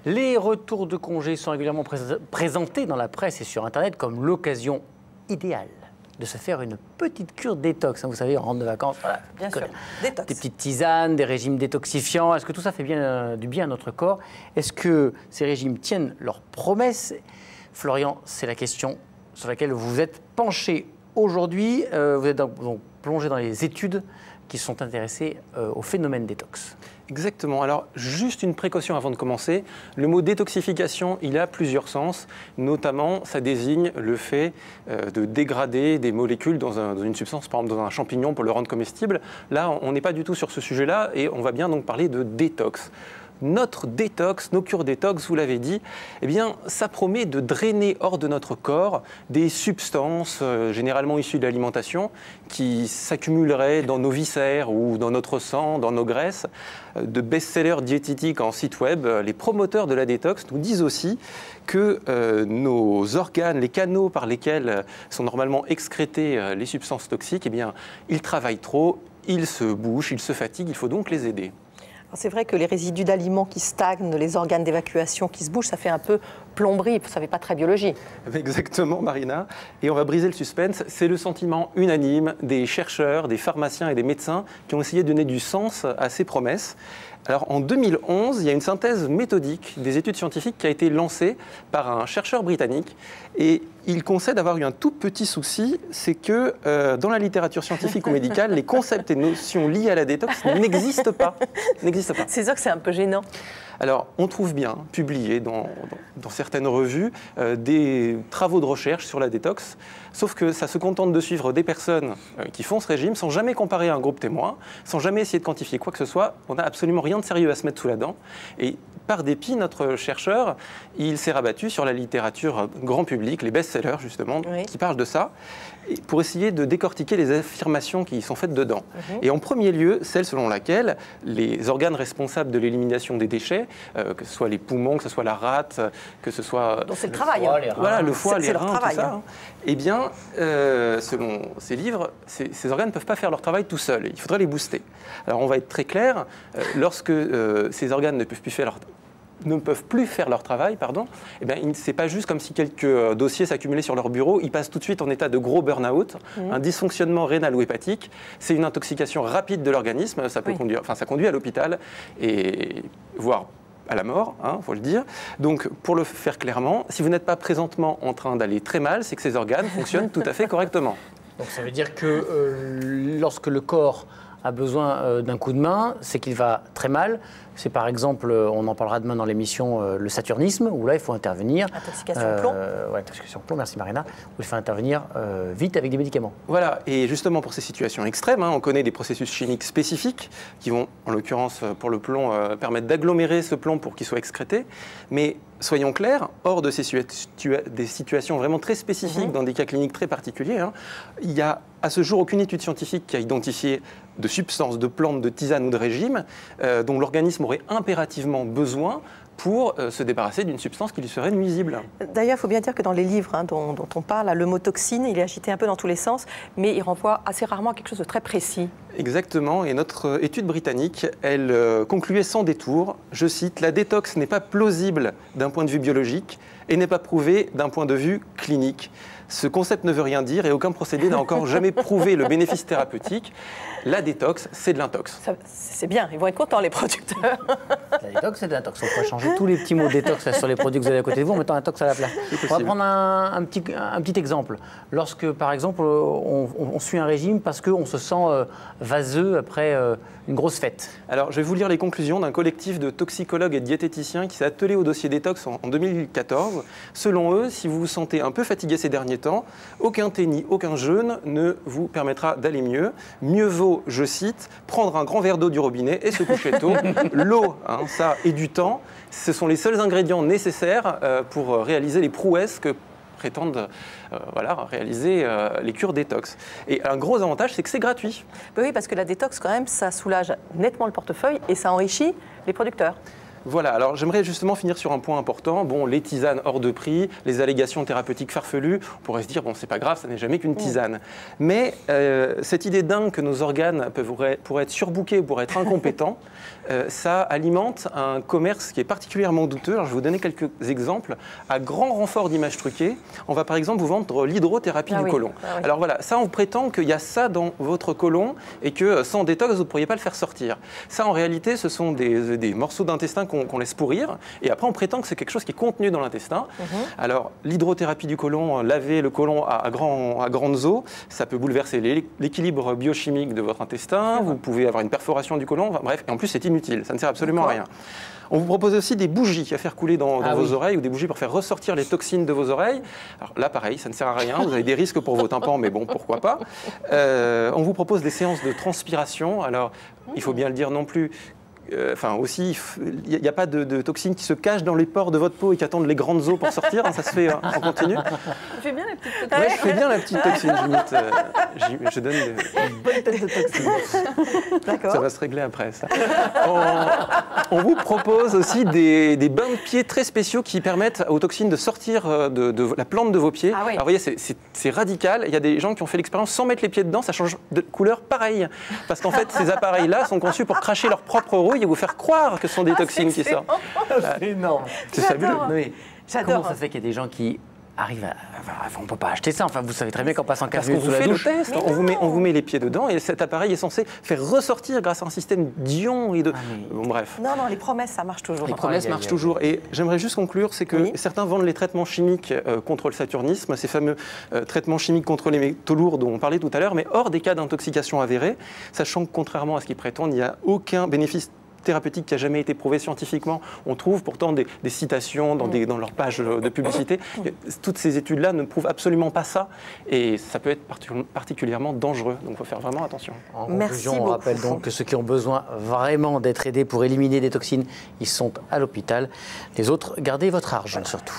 Les retours de congés sont régulièrement présentés dans la presse et sur Internet comme l'occasion idéale de se faire une petite cure détox. Vous savez, on rentre de vacances, voilà, bien sûr. Détox. Des petites tisanes, des régimes détoxifiants. Est-ce que tout ça fait du bien à notre corps? Est-ce que ces régimes tiennent leurs promesses? Florian, c'est la question sur laquelle vous vous êtes penché aujourd'hui. Vous êtes donc plongé dans les études qui sont intéressées au phénomène détox. Exactement. Alors, juste une précaution avant de commencer. Le mot détoxification, il a plusieurs sens. Notamment, ça désigne le fait de dégrader des molécules dans une substance, par exemple dans un champignon pour le rendre comestible. Là, on n'est pas du tout sur ce sujet-là et on va bien donc parler de détox. Notre détox, nos cures détox, vous l'avez dit, eh bien, ça promet de drainer hors de notre corps des substances généralement issues de l'alimentation qui s'accumuleraient dans nos viscères ou dans notre sang, dans nos graisses. De best-sellers diététiques en site web, les promoteurs de la détox nous disent aussi que nos organes, les canaux par lesquels sont normalement excrétées les substances toxiques, eh bien, ils travaillent trop, ils se bouchent, ils se fatiguent, il faut donc les aider. C'est vrai que les résidus d'aliments qui stagnent, les organes d'évacuation qui se bougent, ça fait un peu plomberie, ça ne fait pas très biologie. Exactement, Marina. Et on va briser le suspense. C'est le sentiment unanime des chercheurs, des pharmaciens et des médecins qui ont essayé de donner du sens à ces promesses. Alors, en 2011, il y a une synthèse méthodique des études scientifiques qui a été lancée par un chercheur britannique. Et il concède avoir eu un tout petit souci, c'est que dans la littérature scientifique ou médicale, les concepts et notions liés à la détox n'existent pas. C'est sûr que c'est un peu gênant. Alors, on trouve bien, publié dans certaines revues, des travaux de recherche sur la détox, sauf que ça se contente de suivre des personnes qui font ce régime sans jamais comparer à un groupe témoin, sans jamais essayer de quantifier quoi que ce soit. On n'a absolument rien de sérieux à se mettre sous la dent. Et par dépit, notre chercheur, il s'est rabattu sur la littérature grand public, les best-sellers justement, oui, qui parlent de ça, et pour essayer de décortiquer les affirmations qui y sont faites dedans. Et en premier lieu, celle selon laquelle les organes responsables de l'élimination des déchets, que ce soit les poumons, que ce soit la rate, que ce soit... Donc c'est le travail. Voilà, le foie, les reins, tout ça. Eh bien, selon ces livres, ces organes ne peuvent pas faire leur travail tout seuls. Il faudrait les booster. Alors on va être très clair, lorsque ces organes ne peuvent plus faire leur travail, eh bien, c'est pas juste comme si quelques dossiers s'accumulaient sur leur bureau, ils passent tout de suite en état de gros burn-out, un dysfonctionnement rénal ou hépatique, c'est une intoxication rapide de l'organisme, ça peut conduire, ça conduit à l'hôpital, et voire à la mort, faut le dire. Donc, pour le faire clairement, si vous n'êtes pas présentement en train d'aller très mal, c'est que ces organes fonctionnent tout à fait correctement. Donc ça veut dire que lorsque le corps a besoin d'un coup de main, c'est qu'il va très mal. C'est par exemple, on en parlera demain dans l'émission, le saturnisme, où là il faut intervenir. Intoxication plomb. Ouais, intoxication plomb, merci Marina. Où il faut intervenir vite avec des médicaments. Voilà, et justement pour ces situations extrêmes, on connaît des processus chimiques spécifiques qui vont, en l'occurrence pour le plomb, permettre d'agglomérer ce plomb pour qu'il soit excrété. Mais soyons clairs, hors de des situations vraiment très spécifiques, dans des cas cliniques très particuliers, il n'y a à ce jour aucune étude scientifique qui a identifié de substances, de plantes, de tisanes ou de régimes dont l'organisme aurait impérativement besoin pour se débarrasser d'une substance qui lui serait nuisible. D'ailleurs, il faut bien dire que dans les livres dont on parle, le mot toxine, il est agité un peu dans tous les sens, mais il renvoie assez rarement à quelque chose de très précis. Exactement, et notre étude britannique, elle concluait sans détour, je cite, « La détox n'est pas plausible d'un point de vue biologique et n'est pas prouvée d'un point de vue clinique. Ce concept ne veut rien dire et aucun procédé n'a encore jamais prouvé le bénéfice thérapeutique. La détox, c'est de l'intox. » C'est bien, ils vont être contents les producteurs. La détox, c'est de l'intox. On pourrait changer tous les petits mots détox sur les produits que vous avez à côté de vous en mettant intox à la place. On va prendre un petit exemple. Lorsque, par exemple, on suit un régime parce qu'on se sent vaseux après une grosse fête. Alors, je vais vous lire les conclusions d'un collectif de toxicologues et de diététiciens qui s'est attelé au dossier détox en 2014. Selon eux, si vous vous sentez un peu fatigué ces derniers temps, aucun thé ni aucun jeûne ne vous permettra d'aller mieux. Mieux vaut, je cite, prendre un grand verre d'eau du robinet et se coucher tôt. L'eau, ça, et du temps, ce sont les seuls ingrédients nécessaires pour réaliser les prouesses que prétendent réaliser les cures détox. Et un gros avantage, c'est que c'est gratuit. Oui, parce que la détox, quand même, ça soulage nettement le portefeuille et ça enrichit les producteurs. Voilà, alors j'aimerais justement finir sur un point important. Bon, les tisanes hors de prix, les allégations thérapeutiques farfelues, on pourrait se dire, bon, c'est pas grave, ça n'est jamais qu'une tisane. Mais cette idée dingue que nos organes pourraient être surbookés, pourraient être incompétents, ça alimente un commerce qui est particulièrement douteux. Alors je vais vous donner quelques exemples. À grand renfort d'images truquées, on va par exemple vous vendre l'hydrothérapie du côlon. Ah oui. Alors voilà, ça on prétend qu'il y a ça dans votre côlon et que sans détox, vous ne pourriez pas le faire sortir. Ça en réalité, ce sont des morceaux d'intestin qu'on laisse pourrir et après on prétend que c'est quelque chose qui est contenu dans l'intestin. Alors l'hydrothérapie du côlon, laver le côlon à grandes eaux, ça peut bouleverser l'équilibre biochimique de votre intestin, vous pouvez avoir une perforation du côlon, enfin, bref, et en plus c'est inutile, ça ne sert absolument à rien. On vous propose aussi des bougies à faire couler dans vos oreilles ou des bougies pour faire ressortir les toxines de vos oreilles. Alors là, pareil, ça ne sert à rien. Vous avez des risques pour vos tympans, mais bon, pourquoi pas. On vous propose des séances de transpiration. Alors, il faut bien le dire non plus. Enfin aussi, il n'y a pas de toxines qui se cachent dans les pores de votre peau et qui attendent les grandes eaux pour sortir. Ça se fait en continu. Tu fais bien la petite toxine. Oui, je fais bien la petite toxine. Je donne Une bonne tête de toxine. D'accord. Ça va se régler après, ça. On vous propose aussi des bains de pieds très spéciaux qui permettent aux toxines de sortir de la plante de vos pieds. Ah oui. Alors vous voyez, c'est radical. Il y a des gens qui ont fait l'expérience sans mettre les pieds dedans, ça change de couleur pareil. Parce qu'en fait, ces appareils-là sont conçus pour cracher leur propre rouille et vous faire croire que ce sont des toxines qui sortent. C'est énorme. C'est fabuleux. Mais J'adore. comment ça se fait qu'il y a des gens qui arrivent à... Enfin, on ne peut pas acheter ça. Enfin, vous savez très bien qu'en passant 15 Parce qu'on minutes vous sous la fait le douche... test, on vous met les pieds dedans et cet appareil est censé faire ressortir grâce à un système d'ions et de... Bon, bref. Non, les promesses, ça marche toujours. Les promesses marchent toujours. Et j'aimerais juste conclure, c'est que certains vendent les traitements chimiques contre le saturnisme, ces fameux traitements chimiques contre les métaux lourds dont on parlait tout à l'heure, mais hors des cas d'intoxication avérée, sachant que contrairement à ce qu'ils prétendent, il n'y a aucun bénéfice thérapeutique qui n'a jamais été prouvé scientifiquement. On trouve pourtant des citations dans leurs pages de publicité. Toutes ces études-là ne prouvent absolument pas ça et ça peut être particulièrement dangereux. Donc il faut faire vraiment attention. En Merci conclusion, on rappelle donc que ceux qui ont besoin vraiment d'être aidés pour éliminer des toxines, ils sont à l'hôpital. Les autres, gardez votre argent surtout.